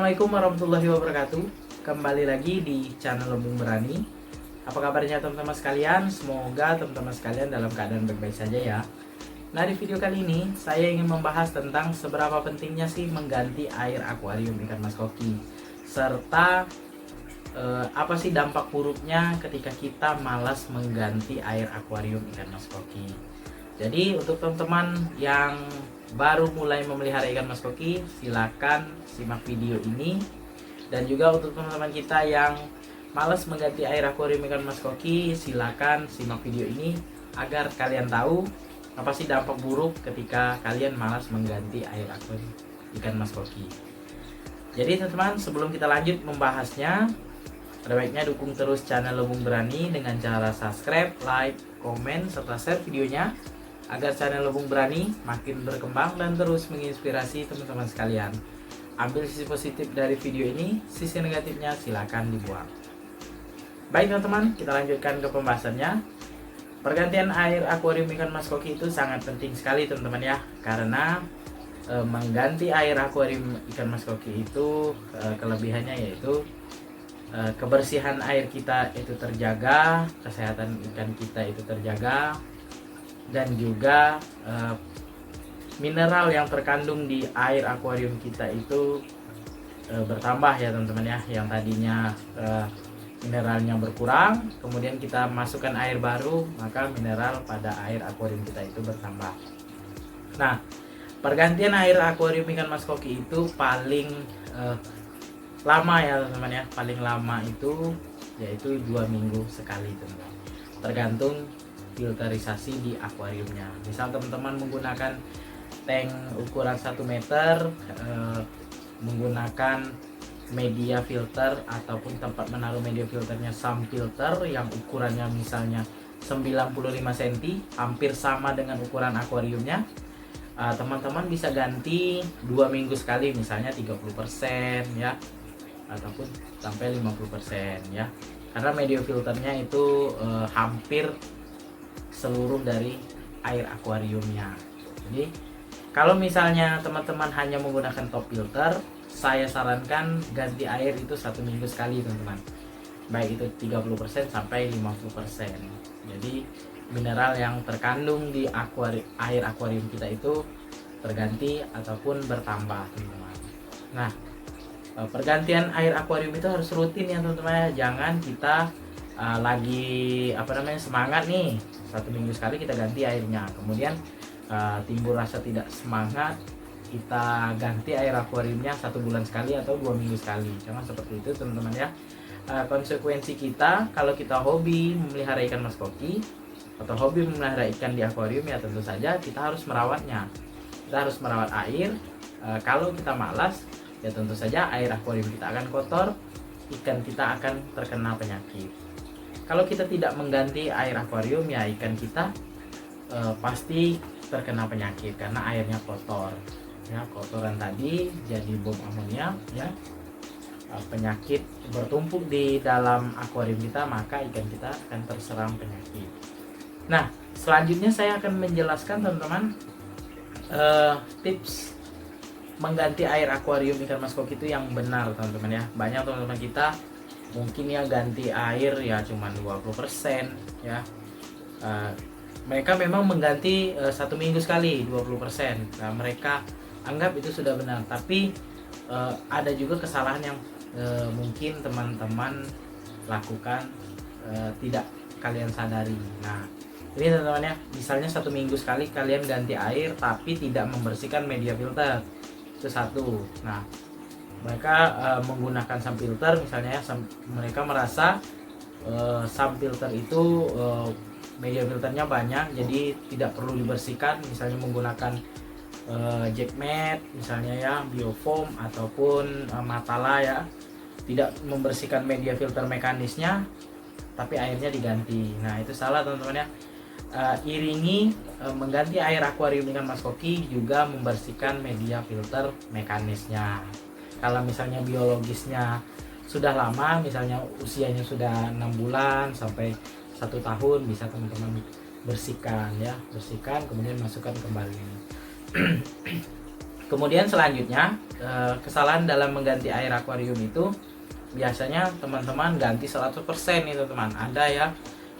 Assalamualaikum warahmatullahi wabarakatuh. Kembali lagi di channel Lumbung Berani. Apa kabarnya teman-teman sekalian? Semoga teman-teman sekalian dalam keadaan baik-baik saja ya. Nah, di video kali ini saya ingin membahas tentang seberapa pentingnya sih mengganti air akuarium ikan mas koki, serta apa sih dampak buruknya ketika kita malas mengganti air akuarium ikan mas koki. Jadi untuk teman-teman yang baru mulai memelihara ikan mas koki, silakan simak video ini. Dan juga untuk teman-teman kita yang malas mengganti air akuarium ikan mas koki, silakan simak video ini agar kalian tahu apa sih dampak buruk ketika kalian malas mengganti air akuarium ikan mas koki. Jadi teman-teman, sebelum kita lanjut membahasnya, ada baiknya dukung terus channel Lumbung Berani dengan cara subscribe, like, komen, serta share videonya agar channel Lumbung Berani makin berkembang dan terus menginspirasi teman-teman sekalian. Ambil sisi positif dari video ini, sisi negatifnya silakan dibuang. Baik teman-teman, kita lanjutkan ke pembahasannya. Pergantian air akuarium ikan mas koki itu sangat penting sekali teman-teman ya, karena mengganti air akuarium ikan mas koki itu kelebihannya yaitu kebersihan air kita itu terjaga, kesehatan ikan kita itu terjaga, dan juga mineral yang terkandung di air akuarium kita itu bertambah ya teman-teman ya. Yang tadinya mineralnya berkurang, kemudian kita masukkan air baru, maka mineral pada air akuarium kita itu bertambah. Nah, pergantian air akuarium ikan mas koki itu paling lama ya teman-teman ya. Paling lama itu yaitu 2 minggu sekali teman-teman, tergantung filterisasi di akuariumnya. Misal teman-teman menggunakan tank ukuran 1 meter, menggunakan media filter ataupun tempat menaruh media filternya SAM filter yang ukurannya misalnya 95 cm, hampir sama dengan ukuran akuariumnya, teman-teman bisa ganti 2 minggu sekali, misalnya 30% ya, ataupun sampai 50% ya, karena media filternya itu hampir seluruh dari air akuariumnya. Jadi kalau misalnya teman-teman hanya menggunakan top filter, saya sarankan ganti air itu 1 minggu sekali teman-teman, baik itu 30% sampai 50%. Jadi mineral yang terkandung di air akuarium kita itu terganti ataupun bertambah teman-teman. Nah, pergantian air akuarium itu harus rutin ya teman-teman. Jangan kita lagi semangat nih, 1 minggu sekali kita ganti airnya, kemudian timbul rasa tidak semangat, kita ganti air akuariumnya 1 bulan sekali atau 2 minggu sekali. Jangan seperti itu teman-teman ya. Konsekuensi kita kalau kita hobi memelihara ikan mas koki atau hobi memelihara ikan di akuarium, ya tentu saja kita harus merawatnya. Kita harus merawat air. Kalau kita malas, ya tentu saja air akuarium kita akan kotor, ikan kita akan terkena penyakit. Kalau kita tidak mengganti air akuarium, ya ikan kita pasti terkena penyakit karena airnya kotor. Ya, kotoran tadi jadi bom amonia ya. Penyakit bertumpuk di dalam akuarium kita, maka ikan kita akan terserang penyakit. Nah, selanjutnya saya akan menjelaskan teman-teman tips mengganti air akuarium ikan mas koki itu yang benar teman-teman ya. Banyak teman-teman kita mungkin ya ganti air ya cuma 20% ya. Mereka memang mengganti 1 minggu sekali 20%. Nah, mereka anggap itu sudah benar, tapi ada juga kesalahan yang mungkin teman-teman lakukan tidak kalian sadari. Nah, ini teman-teman ya, misalnya 1 minggu sekali kalian ganti air tapi tidak membersihkan media filter, itu satu. Nah, mereka menggunakan SAM filter misalnya ya, mereka merasa SAM filter itu media filternya banyak, jadi tidak perlu dibersihkan. Misalnya menggunakan Jackmat misalnya ya, Biofoam ataupun Matala ya, tidak membersihkan media filter mekanisnya tapi airnya diganti. Nah, itu salah teman-teman ya. Iringi mengganti air akuarium ikan mas koki juga membersihkan media filter mekanisnya. Kalau misalnya biologisnya sudah lama, misalnya usianya sudah 6 bulan sampai 1 tahun, bisa teman-teman bersihkan ya, bersihkan kemudian masukkan kembali. Kemudian selanjutnya kesalahan dalam mengganti air akuarium itu biasanya teman-teman ganti 100% itu teman. Ada ya,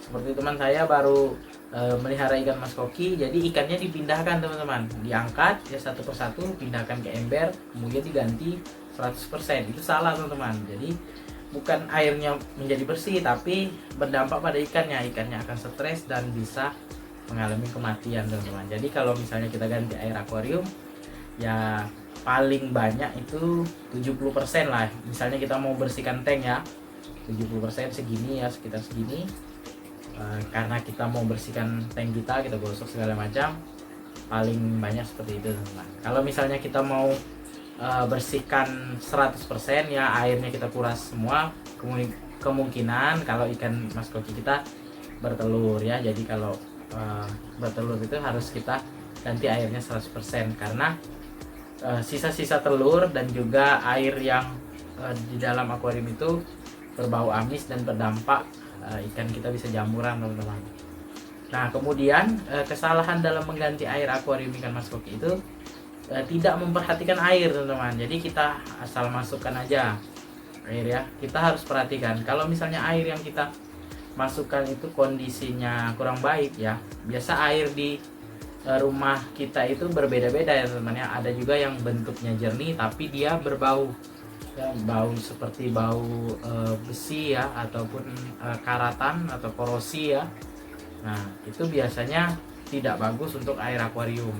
seperti teman saya baru melihara ikan mas koki, jadi ikannya dipindahkan teman-teman, diangkat ya satu persatu, pindahkan ke ember, kemudian diganti 100%. Itu salah teman-teman. Jadi bukan airnya menjadi bersih, tapi berdampak pada ikannya akan stres dan bisa mengalami kematian teman-teman. Jadi kalau misalnya kita ganti air akuarium ya paling banyak itu 70% lah. Misalnya kita mau bersihkan tank ya, 70% segini ya, sekitar segini. Karena kita mau bersihkan tank kita gosok segala macam, paling banyak seperti itu teman-teman. Kalau misalnya kita mau bersihkan 100% ya, airnya kita kuras semua, kemungkinan kalau ikan mas koki kita bertelur ya. Jadi kalau bertelur itu harus kita ganti airnya 100%, karena sisa-sisa telur dan juga air yang di dalam akuarium itu berbau amis dan berdampak ikan kita bisa jamuran teman-teman. Nah kemudian kesalahan dalam mengganti air akuarium ikan mas koki itu tidak memperhatikan air teman-teman. Jadi kita asal masukkan aja air ya. Kita harus perhatikan kalau misalnya air yang kita masukkan itu kondisinya kurang baik ya. Biasa air di rumah kita itu berbeda-beda ya teman-teman ya. Ada juga yang bentuknya jernih tapi dia berbau ya, bau seperti bau besi ya, ataupun karatan atau korosi ya. Nah itu biasanya tidak bagus untuk air akuarium.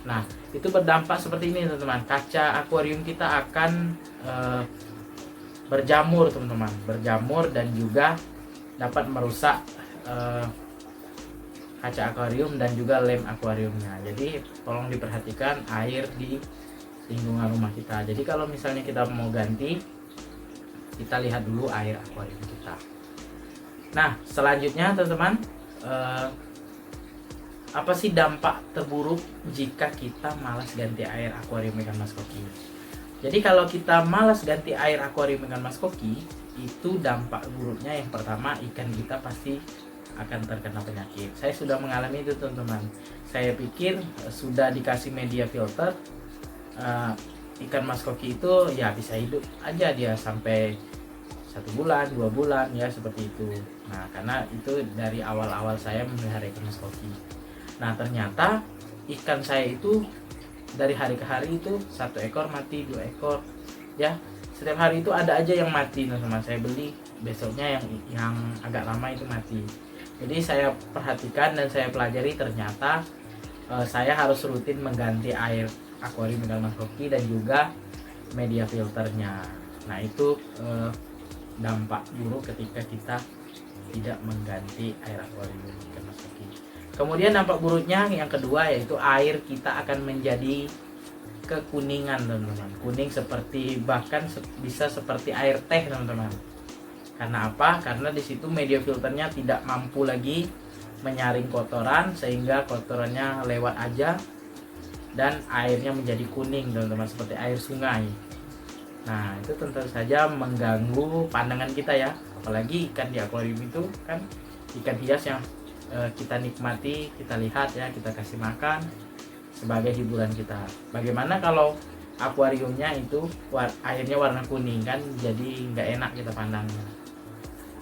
Nah itu berdampak seperti ini teman-teman, kaca akuarium kita akan berjamur teman-teman, berjamur dan juga dapat merusak kaca akuarium dan juga lem akuariumnya. Jadi tolong diperhatikan air di lingkungan rumah kita. Jadi kalau misalnya kita mau ganti, kita lihat dulu air akuarium kita. Nah selanjutnya teman-teman, apa sih dampak terburuk jika kita malas ganti air akuarium ikan mas koki? Jadi kalau kita malas ganti air akuarium ikan mas koki, itu dampak buruknya yang pertama, ikan kita pasti akan terkena penyakit. Saya sudah mengalami itu teman-teman. Saya pikir sudah dikasih media filter, ikan mas koki itu ya bisa hidup aja dia sampai 1 bulan 2 bulan ya, seperti itu. Nah karena itu dari awal-awal saya memelihara ikan mas koki. Nah ternyata ikan saya itu dari hari ke hari itu 1 ekor mati, 2 ekor ya. Setiap hari itu ada aja yang mati teman-teman. Saya beli, besoknya yang agak lama itu mati. Jadi saya perhatikan dan saya pelajari, ternyata saya harus rutin mengganti air akuarium ikan mas koki dan juga media filternya. Nah itu dampak buruk ketika kita tidak mengganti air akuarium ikan mas koki. Kemudian dampak buruknya yang kedua yaitu air kita akan menjadi kekuningan teman-teman, kuning seperti bahkan bisa seperti air teh teman-teman. Karena apa? Karena di situ media filternya tidak mampu lagi menyaring kotoran sehingga kotorannya lewat aja dan airnya menjadi kuning teman-teman, seperti air sungai. Nah itu tentu saja mengganggu pandangan kita ya, apalagi ikan di akuarium itu kan ikan hias yang kita nikmati, kita lihat ya, kita kasih makan sebagai hiburan kita. Bagaimana kalau akuariumnya itu airnya warna kuning, kan jadi nggak enak kita pandangnya.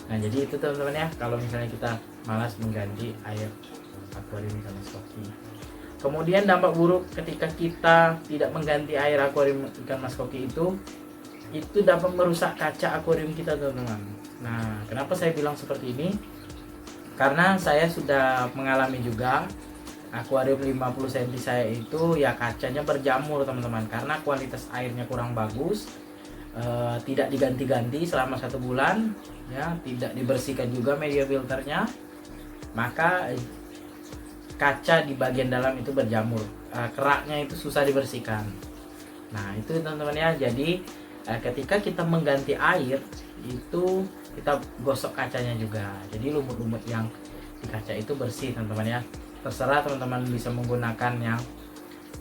Nah jadi itu teman-teman ya, kalau misalnya kita malas mengganti air akuarium ikan mas koki. Kemudian dampak buruk ketika kita tidak mengganti air akuarium ikan mas koki itu dapat merusak kaca akuarium kita teman-teman. Nah kenapa saya bilang seperti ini? Karena saya sudah mengalami juga akuarium 50 cm saya itu ya kacanya berjamur teman-teman, karena kualitas airnya kurang bagus, tidak diganti-ganti selama 1 bulan ya, tidak dibersihkan juga media filternya, maka kaca di bagian dalam itu berjamur, keraknya itu susah dibersihkan. Nah itu teman-teman ya, jadi ketika kita mengganti air itu kita gosok kacanya juga, jadi lumut-lumut yang di kaca itu bersih teman-teman ya. Terserah teman-teman bisa menggunakan yang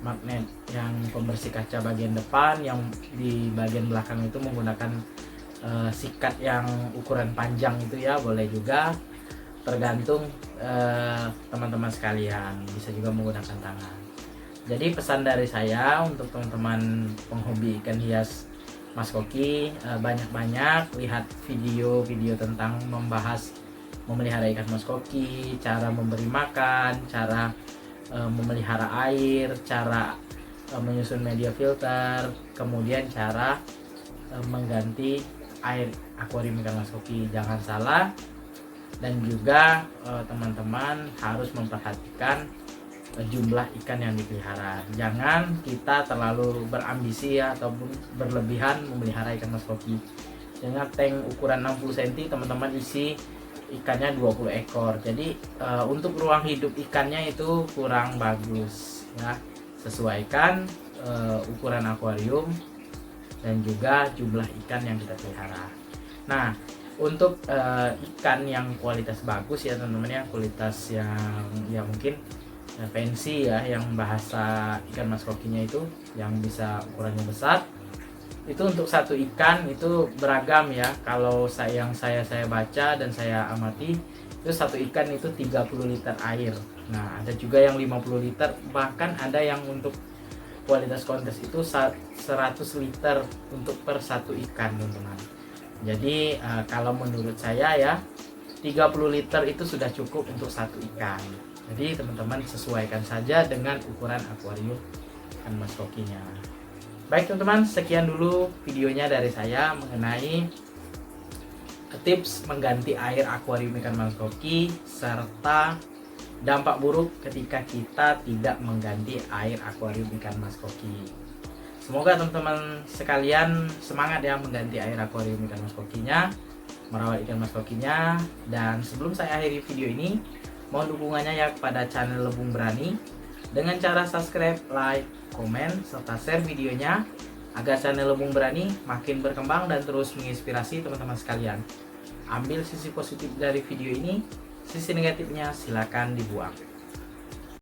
magnet yang pembersih kaca bagian depan, yang di bagian belakang itu menggunakan sikat yang ukuran panjang itu ya, boleh juga, tergantung teman-teman sekalian, bisa juga menggunakan tangan. Jadi pesan dari saya untuk teman-teman penghobi ikan hias Mas Koki, banyak-banyak lihat video-video tentang membahas memelihara ikan Mas Koki, cara memberi makan, cara memelihara air, cara menyusun media filter, kemudian cara mengganti air akuarium ikan Mas Koki. Jangan salah, dan juga teman-teman harus memperhatikan jumlah ikan yang dipelihara. Jangan kita terlalu berambisi ya, ataupun berlebihan memelihara ikan Mas Koki. Dengan tank ukuran 60 cm teman-teman isi ikannya 20 ekor. Jadi untuk ruang hidup ikannya itu kurang bagus ya. Sesuaikan ukuran akuarium dan juga jumlah ikan yang kita pelihara. Nah, untuk ikan yang kualitas bagus ya teman-teman ya, kualitas yang ya mungkin fancy ya, yang bahasa ikan Mas Kokinya itu yang bisa ukurannya besar, itu untuk satu ikan itu beragam ya. Kalau saya baca dan saya amati, itu satu ikan itu 30 liter air. Nah, ada juga yang 50 liter, bahkan ada yang untuk kualitas kontes itu 100 liter untuk per satu ikan teman-teman. Jadi kalau menurut saya ya 30 liter itu sudah cukup untuk satu ikan. Jadi teman-teman sesuaikan saja dengan ukuran akuarium ikan Mas Kokinya. Baik teman-teman, sekian dulu videonya dari saya mengenai tips mengganti air akuarium ikan Mas Koki serta dampak buruk ketika kita tidak mengganti air akuarium ikan Mas Koki. Semoga teman-teman sekalian semangat ya mengganti air akuarium ikan Mas Kokinya, merawat ikan Mas Kokinya. Dan sebelum saya akhiri video ini, mohon dukungannya ya kepada channel Lebung Berani dengan cara subscribe, like, komen, serta share videonya agar channel Lebung Berani makin berkembang dan terus menginspirasi teman-teman sekalian. Ambil sisi positif dari video ini, sisi negatifnya silakan dibuang.